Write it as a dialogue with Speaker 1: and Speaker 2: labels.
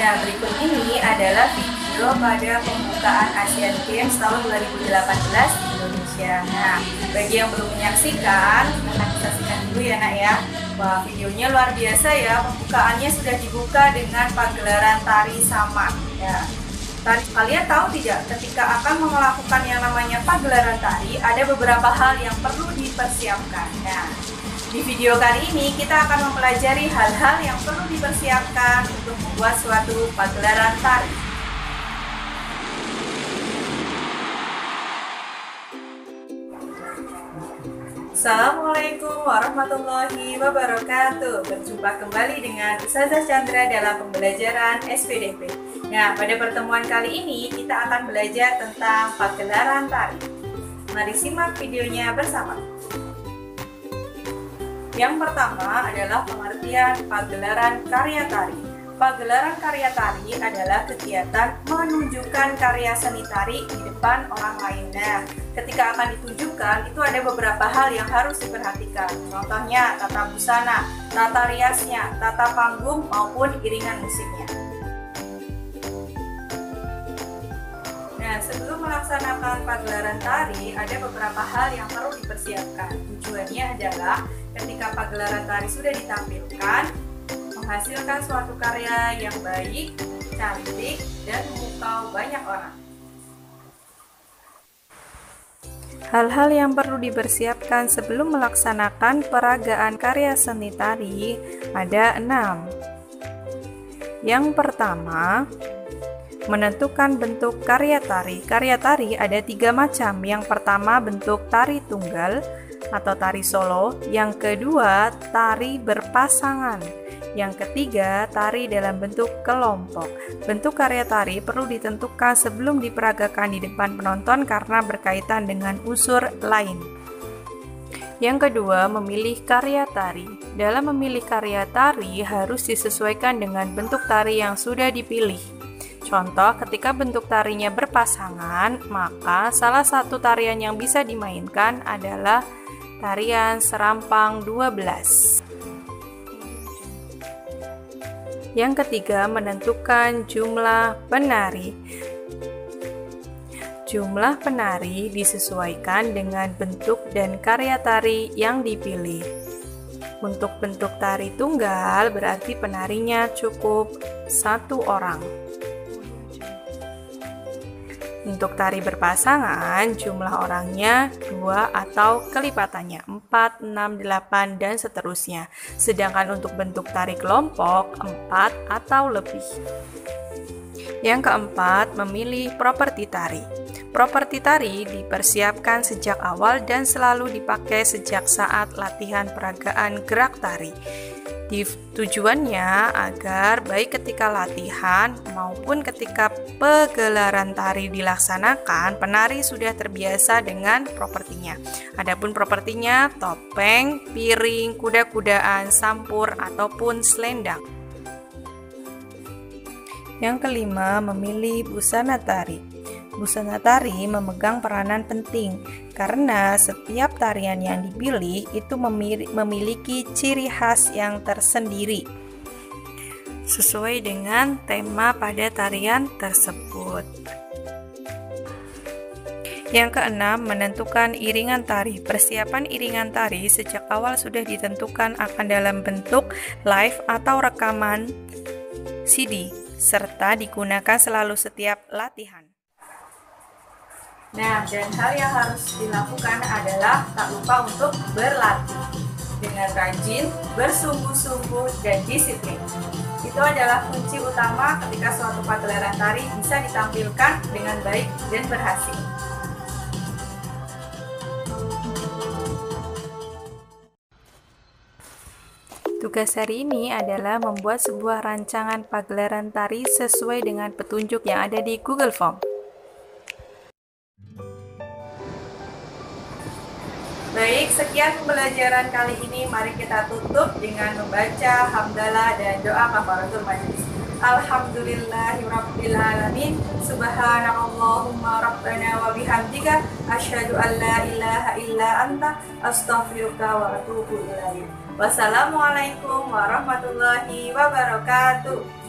Speaker 1: Nah, berikut ini adalah video pada pembukaan Asian Games tahun 2018 di Indonesia. Nah, bagi yang belum menyaksikan, silahkan saksikan dulu ya nak ya. Wah, videonya luar biasa ya. Pembukaannya sudah dibuka dengan pagelaran tari saman. Ya. Kalian tahu tidak, ketika akan melakukan yang namanya pagelaran tari, ada beberapa hal yang perlu dipersiapkan. Nah, di video kali ini kita akan mempelajari hal-hal yang perlu dipersiapkan untuk membuat suatu pagelaran tari. Assalamualaikum warahmatullahi wabarakatuh. Berjumpa kembali dengan Ustazah Chandra dalam pembelajaran SPDP. Nah, pada pertemuan kali ini kita akan belajar tentang pagelaran tari. Mari simak videonya bersama. Yang pertama adalah pengertian pagelaran karya tari. Pagelaran karya tari adalah kegiatan menunjukkan karya seni tari di depan orang lain. Nah, ketika akan ditunjukkan, itu ada beberapa hal yang harus diperhatikan. Contohnya, tata busana, tata riasnya, tata panggung, maupun iringan musiknya. Nah, sebelum melaksanakan pagelaran tari, ada beberapa hal yang perlu dipersiapkan. Tujuannya adalah ketika pagelaran tari sudah ditampilkan, menghasilkan suatu karya yang baik, cantik, dan memukau banyak orang. Hal-hal yang perlu dipersiapkan sebelum melaksanakan peragaan karya seni tari ada 6. Yang pertama, menentukan bentuk karya tari. Karya tari ada 3 macam. Yang pertama bentuk tari tunggal atau tari solo. Yang kedua tari berpasangan. Yang ketiga tari dalam bentuk kelompok. Bentuk karya tari perlu ditentukan sebelum diperagakan di depan penonton karena berkaitan dengan unsur lain. Yang kedua, memilih karya tari. Dalam memilih karya tari harus disesuaikan dengan bentuk tari yang sudah dipilih. Contoh, ketika bentuk tarinya berpasangan, maka salah satu tarian yang bisa dimainkan adalah tarian serampang 12. Yang ketiga, menentukan jumlah penari. Jumlah penari disesuaikan dengan bentuk dan karya tari yang dipilih. Untuk bentuk tari tunggal berarti penarinya cukup 1 orang. Untuk tari berpasangan, jumlah orangnya 2 atau kelipatannya 4, 6, 8, dan seterusnya. Sedangkan untuk bentuk tari kelompok 4 atau lebih. Yang keempat, memilih properti tari. Properti tari dipersiapkan sejak awal dan selalu dipakai sejak saat latihan peragaan gerak tari. Tujuannya agar baik ketika latihan maupun ketika pagelaran tari dilaksanakan, penari sudah terbiasa dengan propertinya. Adapun propertinya topeng, piring, kuda-kudaan, sampur, ataupun selendang. Yang kelima, memilih busana tari. Busana tari memegang peranan penting karena setiap tarian yang dipilih itu memiliki ciri khas yang tersendiri sesuai dengan tema pada tarian tersebut. Yang keenam, menentukan iringan tari. Persiapan iringan tari sejak awal sudah ditentukan akan dalam bentuk live atau rekaman CD serta digunakan selalu setiap latihan. Nah, dan hal yang harus dilakukan adalah tak lupa untuk berlatih dengan rajin, bersungguh-sungguh, dan disiplin. Itu adalah kunci utama ketika suatu pagelaran tari bisa ditampilkan dengan baik dan berhasil. Tugas hari ini adalah membuat sebuah rancangan pagelaran tari sesuai dengan petunjuk yang ada di Google Form. Baik, sekian pembelajaran kali ini. Mari kita tutup dengan membaca hamdalah dan doa kafaratul majlis. Alhamdulillahirabbil alamin. Subhanakallahumma rabbana wa bihamdika asyhadu an la ilaha illa anta astaghfiruka wa atubu ilaik. Wassalamualaikum warahmatullahi wabarakatuh.